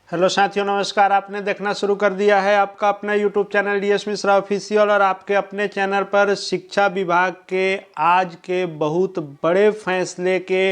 Hello साथियों, नमस्कार। आपने देखना शुरू कर दिया है आपका अपना YouTube channel DS Mishra official और आपके अपने चैनल पर शिक्षा विभाग के आज के बहुत बड़े फैसले के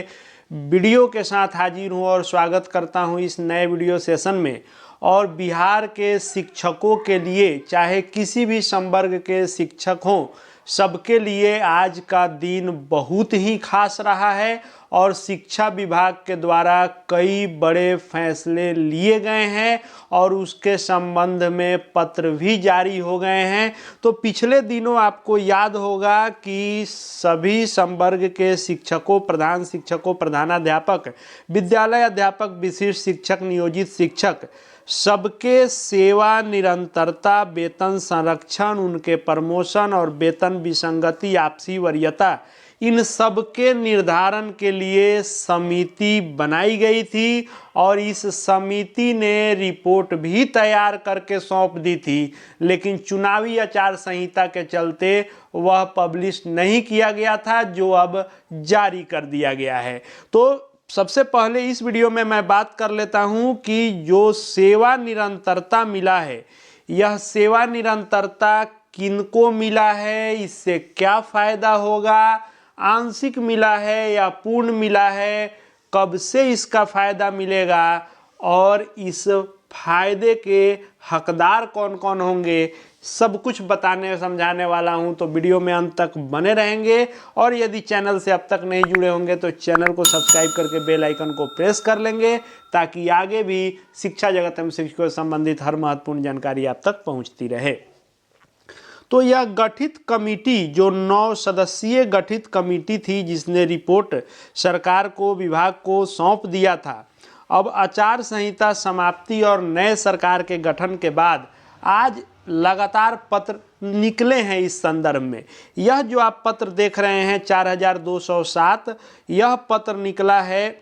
वीडियो के साथ हाजिर हूं और स्वागत करता हूं इस नए वीडियो सेशन में। और बिहार के शिक्षकों के लिए, चाहे किसी भी संवर्ग के शिक्षक हों, सबके लिए आज का दिन बहुत ही खास रहा है और शिक्षा विभाग के द्वारा कई बड़े फैसले लिए गए हैं और उसके संबंध में पत्र भी जारी हो गए हैं। तो पिछले दिनों आपको याद होगा कि सभी संवर्ग के शिक्षकों, प्रधान शिक्षकों, प्रधानाध्यापक, विद्यालय अध्यापक, विशिष्ट शिक्षक, नियोजित शिक्षक, सबके सेवा निरंतरता, वेतन संरक्षण, उनके प्रमोशन और वेतन विसंगति, आपसी वरीयता, इन सब के निर्धारण के लिए समिति बनाई गई थी और इस समिति ने रिपोर्ट भी तैयार करके सौंप दी थी, लेकिन चुनावी आचार संहिता के चलते वह पब्लिश नहीं किया गया था, जो अब जारी कर दिया गया है। तो सबसे पहले इस वीडियो में मैं बात कर लेता हूं कि जो सेवा निरंतरता मिला है, यह सेवा निरंतरता किनको मिला है, इससे क्या फायदा होगा, आंशिक मिला है या पूर्ण मिला है, कब से इसका फायदा मिलेगा और इस फायदे के हकदार कौन कौन होंगे, सब कुछ बताने समझाने वाला हूं। तो वीडियो में अंत तक बने रहेंगे और यदि चैनल से अब तक नहीं जुड़े होंगे तो चैनल को सब्सक्राइब करके बेल आइकन को प्रेस कर लेंगे, ताकि आगे भी शिक्षा जगत एवं शिक्षकों से संबंधित हर महत्वपूर्ण जानकारी आप तक पहुंचती रहे। तो यह गठित कमेटी, जो 9 सदस्यीय गठित कमेटी थी, जिसने रिपोर्ट सरकार को, विभाग को सौंप दिया था, अब आचार संहिता समाप्ति और नए सरकार के गठन के बाद आज लगातार पत्र निकले हैं इस संदर्भ में। यह जो आप पत्र देख रहे हैं 4207, यह पत्र निकला है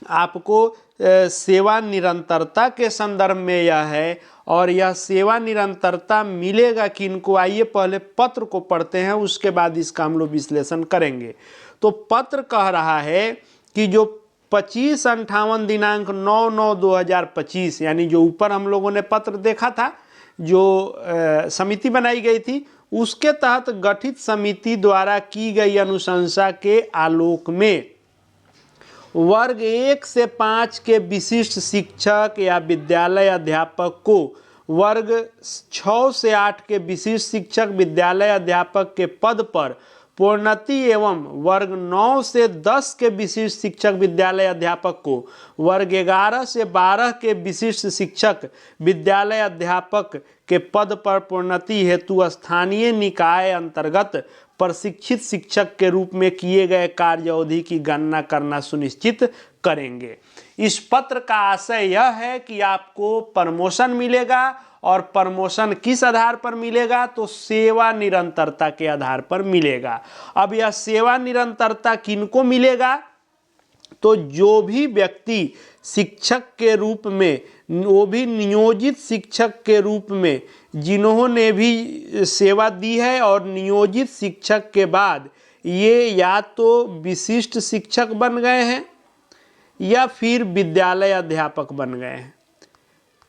आपको सेवा निरंतरता के संदर्भ में यह है। और यह सेवा निरंतरता मिलेगा किनको, आइए पहले पत्र को पढ़ते हैं, उसके बाद इसका हम लोग विश्लेषण करेंगे। तो पत्र कह रहा है कि जो 25/58 दिनांक 9/9/2025, यानी जो ऊपर हम लोगों ने पत्र देखा था, जो समिति बनाई गई थी, उसके तहत गठित समिति द्वारा की गई अनुशंसा के आलोक में वर्ग 1 से 5 के विशिष्ट शिक्षक या विद्यालय अध्यापक को, वर्ग 6 से 8 के विशिष्ट शिक्षक विद्यालय अध्यापक के पद पर प्रोन्नति एवं वर्ग 9 से 10 के विशिष्ट शिक्षक विद्यालय अध्यापक को वर्ग 11 से 12 के विशिष्ट शिक्षक विद्यालय अध्यापक के पद पर प्रोन्नति हेतु स्थानीय निकाय अंतर्गत प्रशिक्षित शिक्षक के रूप में किए गए कार्य अवधि की गणना करना सुनिश्चित करेंगे। इस पत्र का आशय यह है कि आपको प्रमोशन मिलेगा और प्रमोशन किस आधार पर मिलेगा, तो सेवा निरंतरता के आधार पर मिलेगा। अब यह सेवा निरंतरता किनको मिलेगा, तो जो भी व्यक्ति शिक्षक के रूप में, वो भी नियोजित शिक्षक के रूप में, जिन्होंने भी सेवा दी है और नियोजित शिक्षक के बाद ये या तो विशिष्ट शिक्षक बन गए हैं या फिर विद्यालय अध्यापक बन गए हैं,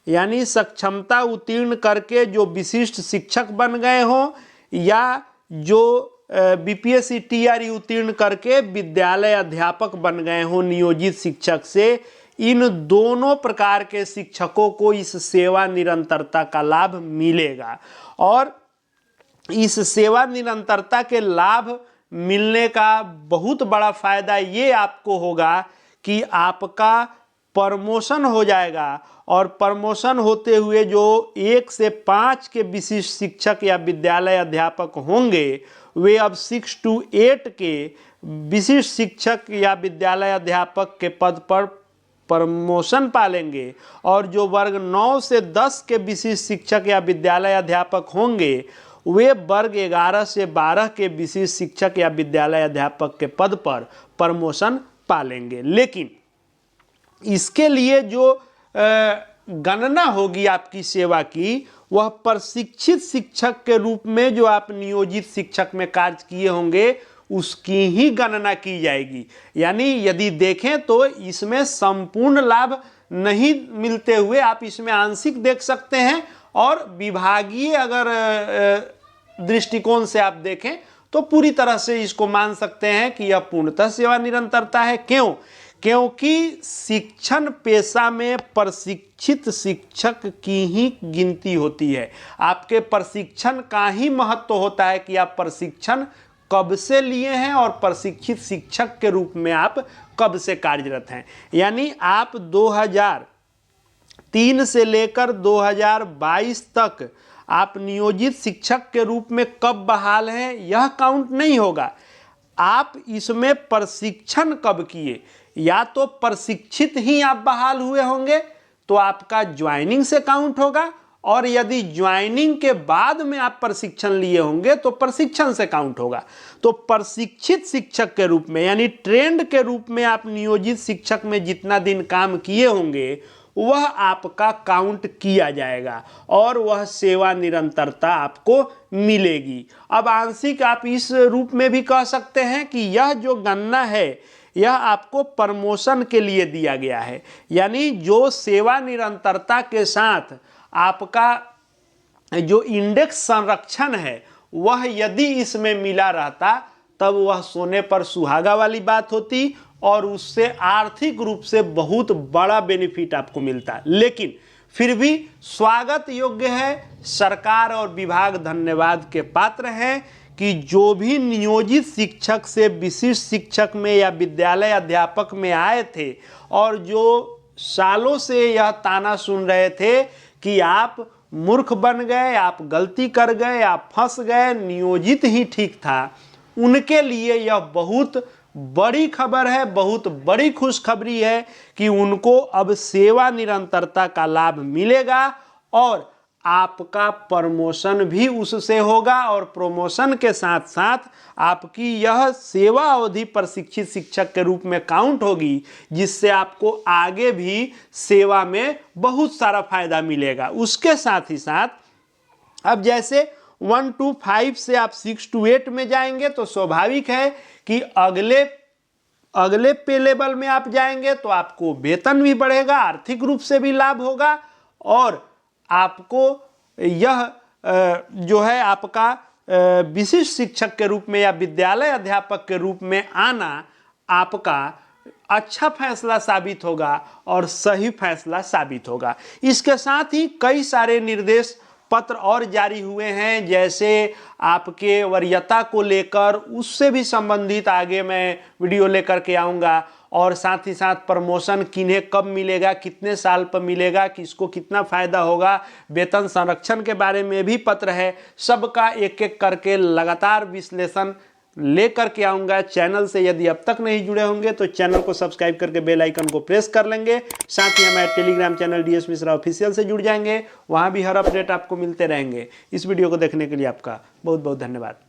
यानी सक्षमता उत्तीर्ण करके जो विशिष्ट शिक्षक बन गए हों या जो बीपीएससी टीआरई उत्तीर्ण करके विद्यालय अध्यापक बन गए हों नियोजित शिक्षक से, इन दोनों प्रकार के शिक्षकों को इस सेवा निरंतरता का लाभ मिलेगा। और इस सेवा निरंतरता के लाभ मिलने का बहुत बड़ा फायदा ये आपको होगा कि आपका प्रमोशन हो जाएगा और प्रमोशन होते हुए जो 1 से 5 के विशिष्ट शिक्षक या विद्यालय अध्यापक होंगे, वे अब 6 to 8 के विशिष्ट शिक्षक या विद्यालय अध्यापक के पद पर प्रमोशन पालेंगे और जो वर्ग 9 से 10 के विशिष्ट शिक्षक या विद्यालय अध्यापक होंगे, वे वर्ग 11 से 12 के विशिष्ट शिक्षक या विद्यालय अध्यापक के पद पर प्रमोशन पालेंगे। लेकिन इसके लिए जो गणना होगी आपकी सेवा की, वह प्रशिक्षित शिक्षक के रूप में जो आप नियोजित शिक्षक में कार्य किए होंगे उसकी ही गणना की जाएगी। यानी यदि देखें तो इसमें संपूर्ण लाभ नहीं मिलते हुए आप इसमें आंशिक देख सकते हैं। और विभागीय अगर दृष्टिकोण से आप देखें तो पूरी तरह से इसको मान सकते हैं कि यह पूर्णतः सेवा निरंतरता है। क्यों? क्योंकि शिक्षण पेशा में प्रशिक्षित शिक्षक की ही गिनती होती है। आपके प्रशिक्षण का ही महत्व होता है कि आप प्रशिक्षण कब से लिए हैं और प्रशिक्षित शिक्षक के रूप में आप कब से कार्यरत हैं। यानी आप 2003 से लेकर 2022 तक आप नियोजित शिक्षक के रूप में कब बहाल हैं यह काउंट नहीं होगा। आप इसमें प्रशिक्षण कब किए, या तो प्रशिक्षित ही आप बहाल हुए होंगे तो आपका ज्वाइनिंग से काउंट होगा, और यदि ज्वाइनिंग के बाद में आप प्रशिक्षण लिए होंगे तो प्रशिक्षण से काउंट होगा। तो प्रशिक्षित शिक्षक के रूप में यानी ट्रेंड के रूप में आप नियोजित शिक्षक में जितना दिन काम किए होंगे वह आपका काउंट किया जाएगा और वह सेवा निरंतरता आपको मिलेगी। अब आंशिक आप इस रूप में भी कह सकते हैं कि यह जो गणना है यह आपको प्रमोशन के लिए दिया गया है। यानी जो सेवा निरंतरता के साथ आपका जो इंडेक्स संरक्षण है वह यदि इसमें मिला रहता तब वह सोने पर सुहागा वाली बात होती और उससे आर्थिक रूप से बहुत बड़ा बेनिफिट आपको मिलता। लेकिन फिर भी स्वागत योग्य है, सरकार और विभाग धन्यवाद के पात्र हैं कि जो भी नियोजित शिक्षक से विशिष्ट शिक्षक में या विद्यालय अध्यापक में आए थे और जो सालों से यह ताना सुन रहे थे कि आप मूर्ख बन गए, आप गलती कर गए, आप फंस गए, नियोजित ही ठीक था, उनके लिए यह बहुत बड़ी खबर है, बहुत बड़ी खुशखबरी है कि उनको अब सेवा निरंतरता का लाभ मिलेगा और आपका प्रमोशन भी उससे होगा और प्रमोशन के साथ साथ आपकी यह सेवा अवधि प्रशिक्षित शिक्षक के रूप में काउंट होगी, जिससे आपको आगे भी सेवा में बहुत सारा फायदा मिलेगा। उसके साथ ही साथ अब जैसे 1 to 5 से आप 6 to 8 में जाएंगे तो स्वाभाविक है कि अगले पे लेवल में आप जाएंगे तो आपको वेतन भी बढ़ेगा, आर्थिक रूप से भी लाभ होगा और आपको यह जो है आपका विशिष्ट शिक्षक के रूप में या विद्यालय अध्यापक के रूप में आना आपका अच्छा फैसला साबित होगा और सही फैसला साबित होगा। इसके साथ ही कई सारे निर्देश पत्र और जारी हुए हैं, जैसे आपके वरीयता को लेकर, उससे भी संबंधित आगे मैं वीडियो लेकर के आऊँगा। और साथ ही साथ प्रमोशन किन्हें कब मिलेगा, कितने साल पर मिलेगा, किसको कितना फायदा होगा, वेतन संरक्षण के बारे में भी पत्र है। सबका एक एक करके लगातार विश्लेषण लेकर के आऊँगा चैनल से। यदि अब तक नहीं जुड़े होंगे तो चैनल को सब्सक्राइब करके बेल आइकन को प्रेस कर लेंगे। साथ ही हमारे Telegram channel DS Mishra official से जुड़ जाएंगे, वहाँ भी हर अपडेट आपको मिलते रहेंगे। इस वीडियो को देखने के लिए आपका बहुत बहुत धन्यवाद।